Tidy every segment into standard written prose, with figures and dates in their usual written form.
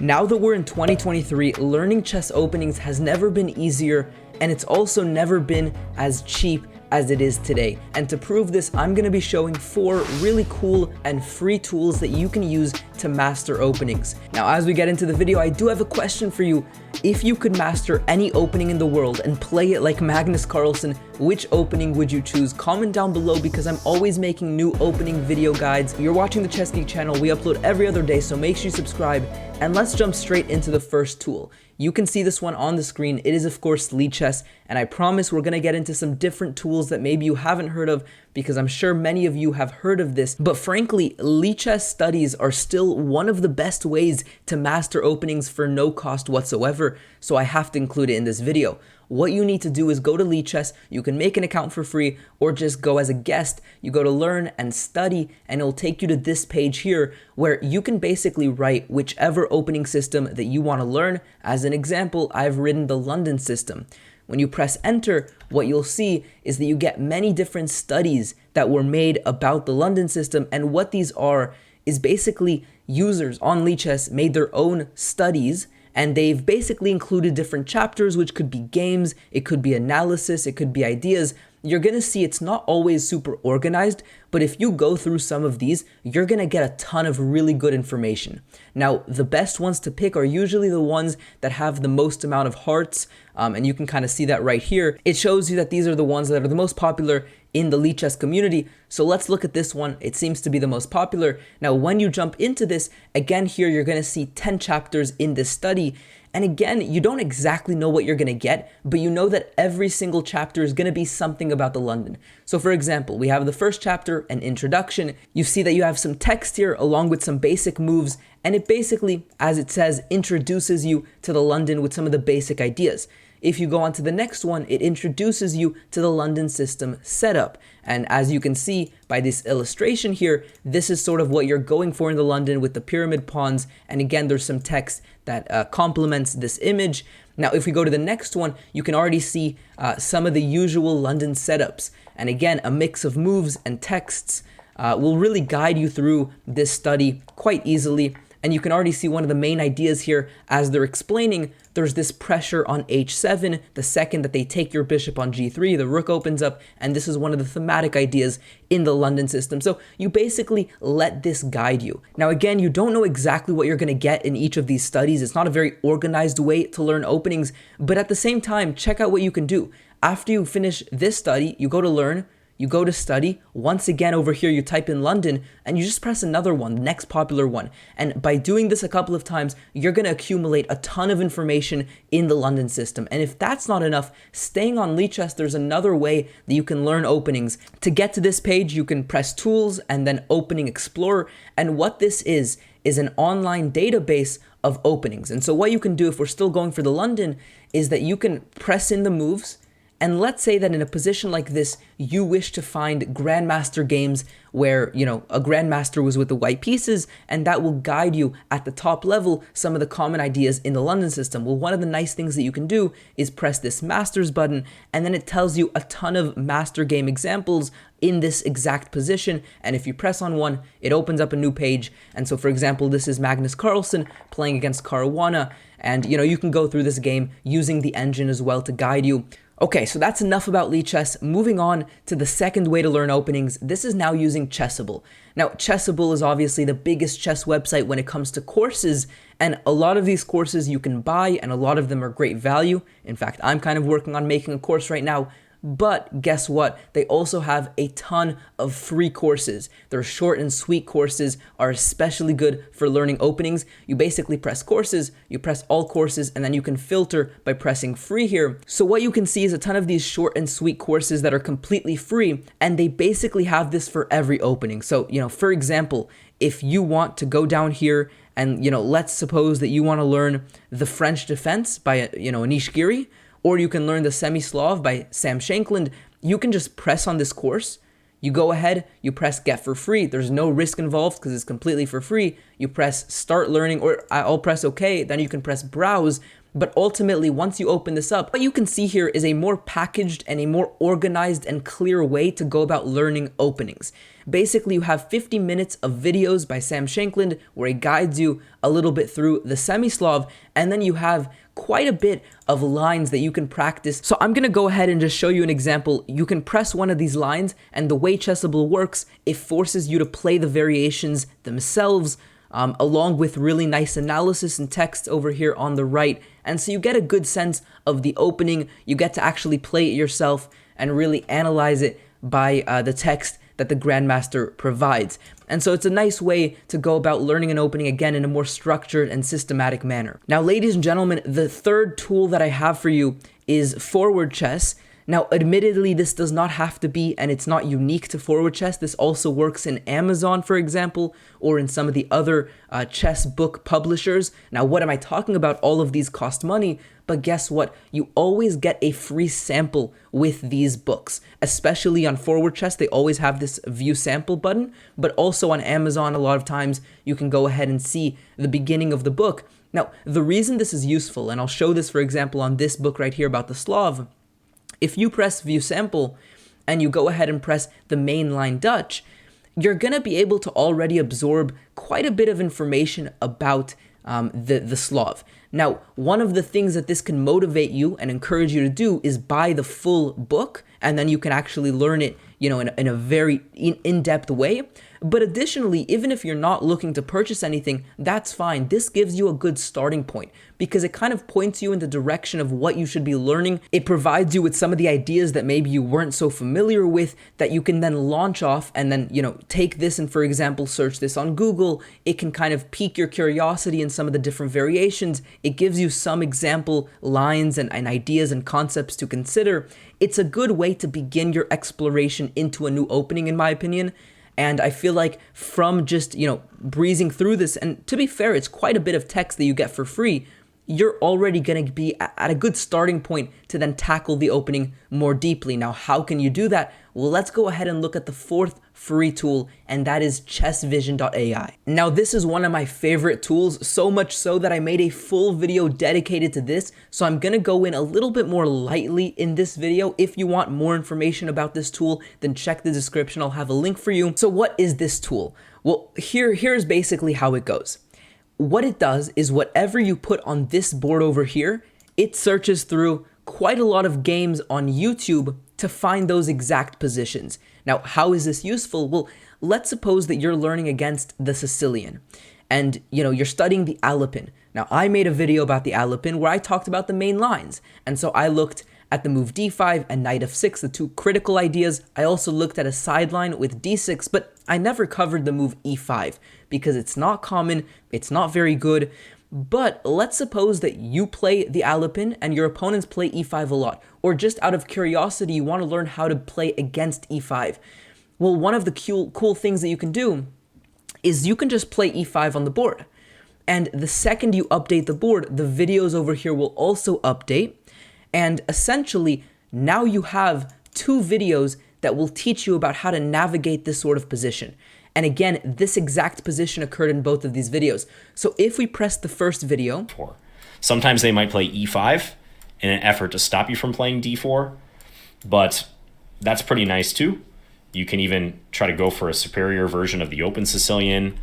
Now that we're in 2023, learning chess openings has never been easier, and it's also never been as cheap as it is today. And to prove this, I'm going to be showing 4 really cool and free tools that you can use to master openings. Now, as we get into the video, I do have a question for you. If you could master any opening in the world and play it like Magnus Carlsen, which opening would you choose? Comment down below because I'm always making new opening video guides. You're watching the Chess Geek channel. We upload every other day, so make sure you subscribe. And let's jump straight into the first tool. You can see this one on the screen. It is, of course, Lichess, and I promise we're going to get into some different tools that maybe you haven't heard of, because I'm sure many of you have heard of this. But frankly, Lichess studies are still one of the best ways to master openings for no cost whatsoever, so I have to include it in this video. What you need to do is go to Lichess. You can make an account for free or just go as a guest. You go to learn and study, and it'll take you to this page here where you can basically write whichever opening system that you want to learn. As an example, I've written the London system. When you press enter, what you'll see is that you get many different studies that were made about the London system, and what these are is basically users on Lichess made their own studies, and they've basically included different chapters, which could be games, it could be analysis, it could be ideas. You're going to see it's not always super organized, but if you go through some of these, you're going to get a ton of really good information. Now, the best ones to pick are usually the ones that have the most amount of hearts, and you can kind of see that right here. It shows you that these are the ones that are the most popular in the Lichess community. So let's look at this one. It seems to be the most popular. Now, when you jump into this, again here, you're going to see 10 chapters in this study. And again, you don't exactly know what you're going to get, but you know that every single chapter is going to be something about the London. So for example, we have the first chapter, an introduction. You see that you have some text here along with some basic moves, and it basically, as it says, introduces you to the London with some of the basic ideas. If you go on to the next one, it introduces you to the London system setup. And as you can see by this illustration here, this is sort of what you're going for in the London with the pyramid pawns. And again, there's some text that complements this image. Now, if we go to the next one, you can already see some of the usual London setups. And again, a mix of moves and texts will really guide you through this study quite easily. And you can already see one of the main ideas here as they're explaining. There's this pressure on h7. The second that they take your bishop on g3, the rook opens up, and this is one of the thematic ideas in the London system. So you basically let this guide you. Now again, you don't know exactly what you're going to get in each of these studies. It's not a very organized way to learn openings, but at the same time, check out what you can do. After you finish this study, you go to learn, you go to study, once again over here you type in London, and you just press another one, the next popular one. And by doing this a couple of times, you're going to accumulate a ton of information in the London system. And if that's not enough, staying on Lichess, there's another way that you can learn openings. To get to this page, you can press Tools and then Opening Explorer. And what this is an online database of openings. And so what you can do, if we're still going for the London, is that you can press in the moves. And let's say that in a position like this, you wish to find grandmaster games where, you know, a grandmaster was with the white pieces, and that will guide you at the top level some of the common ideas in the London system. Well, one of the nice things that you can do is press this masters button, and then it tells you a ton of master game examples in this exact position. And if you press on one, it opens up a new page. And so, for example, this is Magnus Carlsen playing against Caruana, and, you know, you can go through this game using the engine as well to guide you. Okay, so that's enough about Lichess. Moving on to the second way to learn openings. This is now using Chessable. Now, Chessable is obviously the biggest chess website when it comes to courses, and a lot of these courses you can buy, and a lot of them are great value. In fact, I'm kind of working on making a course right now. But guess what? They also have a ton of free courses. Their short and sweet courses are especially good for learning openings. You basically press courses, you press all courses, and then you can filter by pressing free here. So what you can see is a ton of these short and sweet courses that are completely free, and they basically have this for every opening. So, you know, for example, if you want to go down here and, you know, let's suppose that you want to learn the French defense by, you know, Anish Giri, or you can learn the Semi-Slav by Sam Shankland. You can just press on this course. You go ahead, you press get for free. There's no risk involved because it's completely for free. you press start learning, or I'll press OK, then you can press browse. But ultimately, once you open this up, what you can see here is a more packaged and a more organized and clear way to go about learning openings. Basically, you have 50 minutes of videos by Sam Shankland where he guides you a little bit through the semi-Slav, and then you have quite a bit of lines that you can practice. So I'm gonna go ahead and just show you an example. You can press one of these lines, and the way Chessable works, it forces you to play the variations themselves, along with really nice analysis and text over here on the right. And so you get a good sense of the opening. You get to actually play it yourself and really analyze it by the text that the Grandmaster provides. And so it's a nice way to go about learning an opening, again, in a more structured and systematic manner. Now, ladies and gentlemen, the third tool that I have for you is ForwardChess. Now, admittedly, this does not have to be, and it's not unique to ForwardChess. This also works in Amazon, for example, or in some of the other chess book publishers. Now, what am I talking about? All of these cost money, but guess what? You always get a free sample with these books, especially on ForwardChess. They always have this view sample button, but also on Amazon, a lot of times you can go ahead and see the beginning of the book. Now, the reason this is useful, and I'll show this, for example, on this book right here about the Slav. If you press view sample and you go ahead and press the mainline Dutch, you're going to be able to already absorb quite a bit of information about the Slav. Now, one of the things that this can motivate you and encourage you to do is buy the full book, and then you can actually learn it, in a very in-depth way. But additionally, even if you're not looking to purchase anything, that's fine. This gives you a good starting point because it kind of points you in the direction of what you should be learning. It provides you with some of the ideas that maybe you weren't so familiar with that you can then launch off and then, take this and, for example, search this on Google. It can kind of pique your curiosity in some of the different variations. It gives you some example lines and ideas and concepts to consider. It's a good way to begin your exploration into a new opening, in my opinion. And I feel like from just, breezing through this, and to be fair, it's quite a bit of text that you get for free, you're already going to be at a good starting point to then tackle the opening more deeply. Now, how can you do that? Well, let's go ahead and look at the fourth free tool, and that is Chessvision.ai. Now, this is one of my favorite tools, so much so that I made a full video dedicated to this. So I'm going to go in a little bit more lightly in this video. If you want more information about this tool, then check the description. I'll have a link for you. So what is this tool? Well, here's basically how it goes. What it does is whatever you put on this board over here, it searches through quite a lot of games on YouTube to find those exact positions. Now, how is this useful? Well, let's suppose that you're learning against the Sicilian and, you're studying the Alapin. Now, I made a video about the Alapin where I talked about the main lines. And so I looked at the move d5 and knight f6, the two critical ideas. I also looked at a sideline with d6, but I never covered the move e5 because it's not common, it's not very good. But let's suppose that you play the Alapin and your opponents play e5 a lot, or just out of curiosity, you want to learn how to play against e5. Well, one of the cool things that you can do is you can just play e5 on the board. And the second you update the board, the videos over here will also update. And essentially, now you have two videos that will teach you about how to navigate this sort of position. And again, this exact position occurred in both of these videos. So if we press the first video. Sometimes they might play e5 in an effort to stop you from playing d4, but that's pretty nice too. You can even try to go for a superior version of the open Sicilian.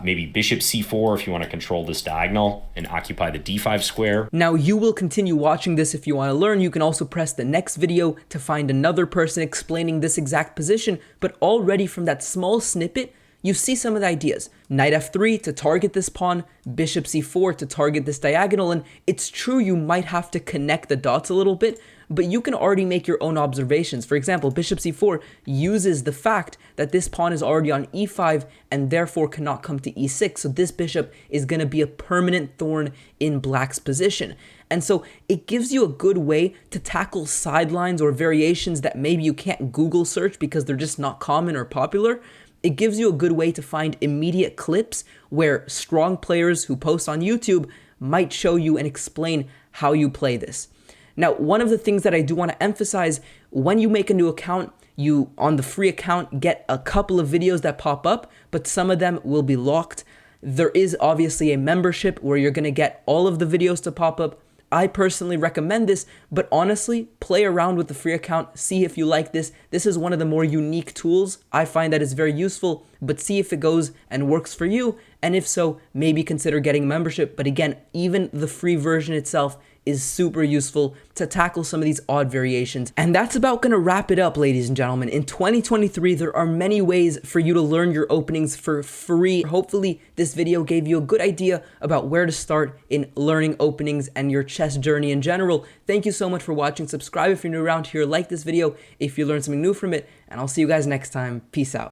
Maybe bishop c4 if you want to control this diagonal and occupy the d5 square. Now, you will continue watching this if you want to learn. You can also press the next video to find another person explaining this exact position, but already from that small snippet, you see some of the ideas. Knight f3 to target this pawn, bishop c4 to target this diagonal, and it's true you might have to connect the dots a little bit, but you can already make your own observations. For example, bishop c4 uses the fact that this pawn is already on e5 and therefore cannot come to e6, so this bishop is going to be a permanent thorn in black's position. And so it gives you a good way to tackle sidelines or variations that maybe you can't Google search because they're just not common or popular. It gives you a good way to find immediate clips where strong players who post on YouTube might show you and explain how you play this. Now, one of the things that I do want to emphasize, when you make a new account, you, on the free account, get a couple of videos that pop up, but some of them will be locked. There is obviously a membership where you're going to get all of the videos to pop up. I personally recommend this, but honestly, play around with the free account, see if you like this. This is one of the more unique tools. I find that it's very useful, but see if it goes and works for you. And if so, maybe consider getting a membership. But again, even the free version itself is super useful to tackle some of these odd variations. And that's about gonna wrap it up, ladies and gentlemen. In 2023, there are many ways for you to learn your openings for free. Hopefully, this video gave you a good idea about where to start in learning openings and your chess journey in general. Thank you so much for watching. Subscribe if you're new around here. Like this video if you learned something new from it. And I'll see you guys next time. Peace out.